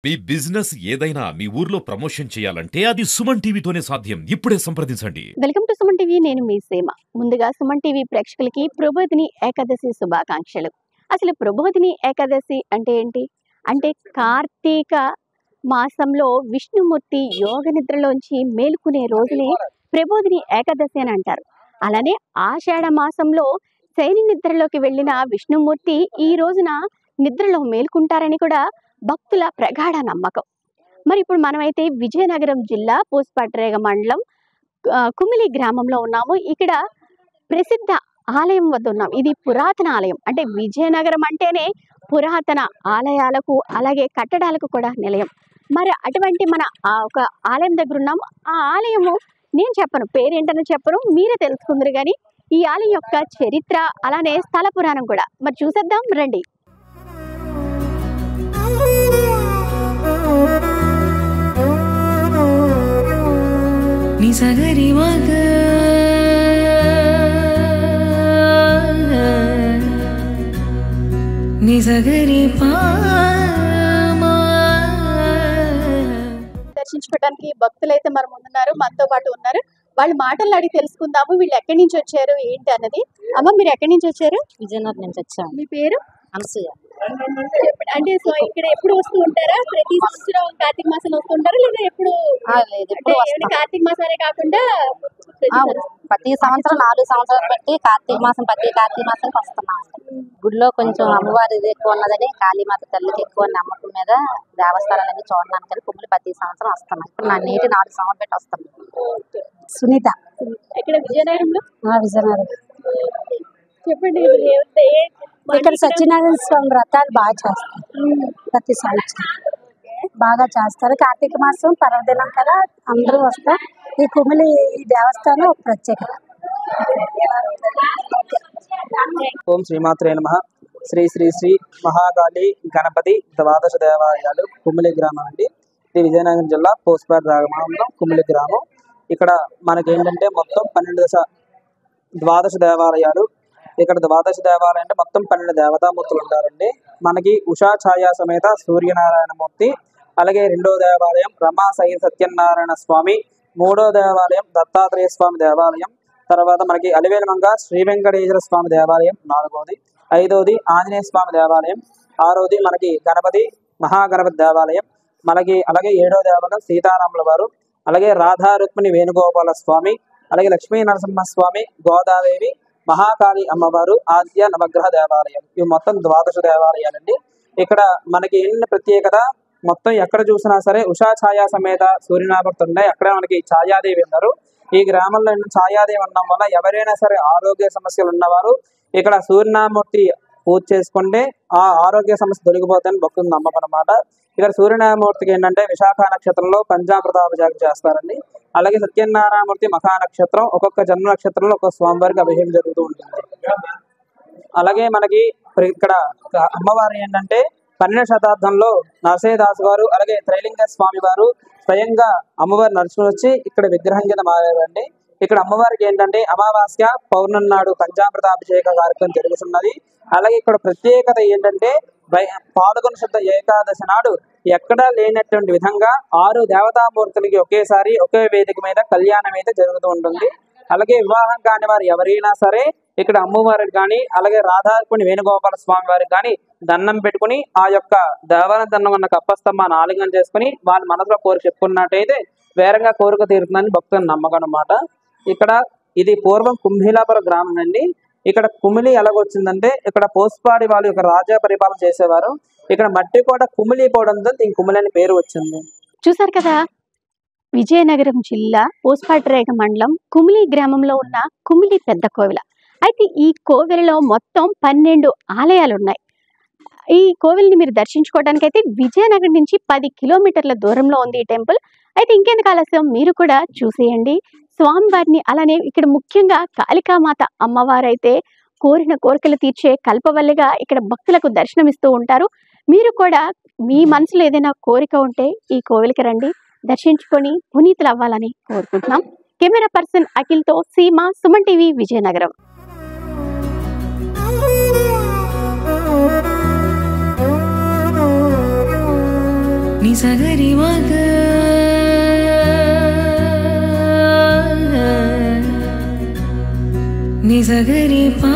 మీ business ఏదైనా మీ ఊర్లో promotion చేయాలంటే అది సుమన్ టీవీతోనే సాధ్యం. ఇప్పుడే సంప్రదించండి. Welcome to Suman TV. నేను మీ సీమ. ముందుగా సుమన్ టీవీ ప్రేక్షకులకి ప్రబోధిని ఏకాదశి శుభాకాంక్షలు. అసలు ప్రబోధిని ఏకాదశి అంటే ఏంటి? అంటే కార్తీక మాసంలో విష్ణుమూర్తి యోగ నిద్రలోంచి మేలుకునే రోజుని ప్రబోధిని ఏకాదశి అని అంటారు. అలానే ఆషాఢ మాసంలో శయని నిద్రలోకి వెళ్ళిన విష్ణుమూర్తి ఈ రోజున నిద్రలో మేలుకుంటారని కూడా భక్తుల ప్రగాఢ నమ్మకం. మరి ఇప్పుడు మనమైతే విజయనగరం జిల్లా పూసపాటిరేగ మండలం కుమిలి గ్రామంలో ఉన్నాము. ఇక్కడ ప్రసిద్ధ ఆలయం వద్ద ఉన్నాం. ఇది పురాతన ఆలయం. అంటే విజయనగరం అంటేనే పురాతన ఆలయాలకు అలాగే కట్టడాలకు కూడా నిలయం. మరి అటువంటి మన ఒక ఆలయం దగ్గర ఉన్నాము. ఆ ఆలయము నేను చెప్పను, పేరేంటని చెప్పను, మీరే తెలుసుకుందరు. కానీ ఈ ఆలయం యొక్క చరిత్ర అలానే స్థల పురాణం కూడా మరి చూసేద్దాం రండి. నిసగరి మగ నిసగరి దర్శించుకోవడానికి భక్తులైతే మరి ముందున్నారు, మనతో పాటు ఉన్నారు. వాళ్ళ మాటలు అడిగి తెలుసుకుందాము. వీళ్ళు ఎక్కడి నుంచి వచ్చారు ఏంటి అన్నది. అమ్మ, మీరు ఎక్కడి నుంచి వచ్చారు? విజయనగరం నుంచి వచ్చాము. మీ పేరు? అనసూయ. అంటే సో ఇక్కడ ఎప్పుడు వస్తూ ఉంటారా? ప్రతి సంవత్సరం కార్తీక మాసం వస్తుంటారా లేదా ఎప్పుడు? లేదు, ఎప్పుడు వస్తాం. కార్తీక మాసాలే కాకుండా ప్రతి సంవత్సరం 4 సంవత్సరాలు బట్టి కార్తీక మాసం వస్తున్నాం. గుడిలో కొంచెం అమ్మవారి ఇది ఎక్కువ ఉన్నదని కాళీమాత తల్లికి ఎక్కువ నమ్మకం మీద దేవస్థానాలన్నీ చూడడానికి కుమ్మిలి ప్రతి సంవత్సరం వస్తున్నాం. ఇప్పుడు నా నీటి 4 సంవత్సరాలు పెట్టి వస్తున్నాం. సునీత. ఇక్కడ విజయనగరంలో? విజయనగరం. చెప్పండి. ఇక్కడ సత్యనారాయణ స్వామి వ్రతాలు బాగా చేస్తారు. ప్రతి సంవత్సరం బాగా చేస్తారు. కార్తీక మాసం పర్వదినం కదా, అందరూ వస్తారు. ఈ కుమిలి ఈ దేవస్థానం ఒక ప్రత్యేకత. ఓం శ్రీమాత్రే నమః. శ్రీ శ్రీ శ్రీ మహాకాళి గణపతి ద్వాదశ దేవాలయాలు కుమిలి గ్రామం అండి. ఇది విజయనగరం జిల్లా పూసపాటిరేగ మండలం కుమిలి గ్రామం. ఇక్కడ మనకి ఏంటంటే మొత్తం 12 ద్వాదశ దేవాలయాలు. ఇక్కడ ద్వాదశ దేవాలయం అంటే మొత్తం 12 దేవతామూర్తులు ఉంటారండి. మనకి ఉషా ఛాయా సమేత సూర్యనారాయణమూర్తి, అలాగే 2వ దేవాలయం రమా సహి సత్యనారాయణ స్వామి, 3వ దేవాలయం దత్తాత్రేయ స్వామి దేవాలయం, తర్వాత మనకి అలివేలుమంగ శ్రీ వెంకటేశ్వర స్వామి దేవాలయం 4వది, 5వది ఆంజనేయ స్వామి దేవాలయం, 6వది మనకి గణపతి మహాగణపతి దేవాలయం, మనకి అలాగే 7వ దేవాలయం సీతారాముల వారు, అలాగే రాధా రుక్మిణి వేణుగోపాల స్వామి, అలాగే లక్ష్మీ నరసింహస్వామి, గోదాదేవి, మహాకాళి అమ్మవారు, ఆద్య నవగ్రహ దేవాలయం. ఇవి మొత్తం ద్వాదశ దేవాలయాలండి. ఇక్కడ మనకి ఎన్ని ప్రత్యేకత, మొత్తం ఎక్కడ చూసినా సరే ఉషా ఛాయా సమేత సూర్యనాభర్తి ఉన్నాయి. అక్కడ మనకి ఛాయాదేవి ఉన్నారు. ఈ గ్రామంలో ఛాయాదేవి ఉండడం వల్ల ఎవరైనా సరే ఆరోగ్య సమస్యలు ఉన్నవారు ఇక్కడ సూర్యనామూర్తి పూజ చేసుకుంటే ఆ ఆరోగ్య సమస్య తొలగిపోతాయని భక్తులు నమ్మకం అన్నమాట. ఇక్కడ సూర్యనారాయణమూర్తికి ఏంటంటే విశాఖ నక్షత్రంలో పంచామృతాభిషేకం చేస్తారండి. అలాగే సత్యనారాయణమూర్తి మఖా నక్షత్రం, ఒక్కొక్క జన్మ నక్షత్రంలో ఒక్కొక్క స్వామివారికి అభిషేకం జరుగుతూ ఉంటుంది. అలాగే మనకి ఇక్కడ అమ్మవారు ఏంటంటే 12వ శతాబ్దంలో నరసేదాసు గారు అలాగే త్రైలింగ స్వామి వారు స్వయంగా అమ్మవారు నడుచుకుని వచ్చి ఇక్కడ విగ్రహం కింద మారారండి. ఇక్కడ అమ్మవారికి ఏంటంటే అమావాస్య పౌర్ణమి నాడు పంచామృతాభిషేక కార్యక్రమం జరుగుతున్నది. అలాగే ఇక్కడ ప్రత్యేకత ఏంటంటే పాల్గొన శుద్ధ ఏకాదశి నాడు ఎక్కడా లేనటువంటి విధంగా 6 దేవతామూర్తులకి ఒకేసారి ఒకే వేదిక మీద కళ్యాణం అయితే జరుగుతూ ఉంటుంది. అలాగే వివాహం కాని వారు ఎవరైనా సరే ఇక్కడ అమ్మవారికి కానీ అలాగే రాధారుక్మిణి వేణుగోపాల స్వామి వారికి కానీ దండం పెట్టుకుని ఆ యొక్క దేవాలయ దండం ఉన్న కప్పస్తంభాన్ని ఆలింగనం చేసుకుని వాళ్ళ మనసులో కోరిక చెప్పుకున్నట్టయితే వేరంగా కోరిక తీరుతుందని భక్తుల నమ్మకం అన్నమాట. ఇక్కడ ఇది పూర్వం కుంభిలాపురం గ్రామం అండి. ఇక్కడ కుమిలి ఎలాగొచ్చిందంటే ఇక్కడ పోస్పాడి వాళ్ళు ఇక్కడ రాజా పరిపాలన చేసేవారు. ఇక్కడ మట్టి కూడా కుమిలి పోవడంతో ఈ కుమిలి అని పేరు వచ్చింది. చూసారు కదా, విజయనగరం జిల్లా పూసపాటిరేగ మండలం కుమిలి గ్రామంలో ఉన్న కుమిలి పెద్ద కోవిల. అయితే ఈ కోవిలలో మొత్తం 12 ఆలయాలు ఉన్నాయి. ఈ కోవిల్ని మీరు దర్శించుకోవడానికి అయితే విజయనగరం నుంచి 10 కిలోమీటర్ల దూరంలో ఉంది ఈ టెంపుల్. అయితే ఇంకెందుకు ఆలస్యం, మీరు కూడా చూసేయండి స్వామివారిని. అలానే ఇక్కడ ముఖ్యంగా కాళికామాత అమ్మవారైతే కోరిన కోరికలు తీర్చే కల్పవల్లిగా ఇక్కడ భక్తులకు దర్శనమిస్తూ ఉంటారు. మీరు కూడా మీ మనసులో ఏదైనా కోరిక ఉంటే ఈ కోవిలికి రండి, దర్శించుకొని పునీతులు అవ్వాలని కోరుకుంటున్నాం. కెమెరా పర్సన్ అఖిల్తో సీమ, సుమన్ టీవీ, విజయనగరం. నిజగరి మగ నిజగరి పా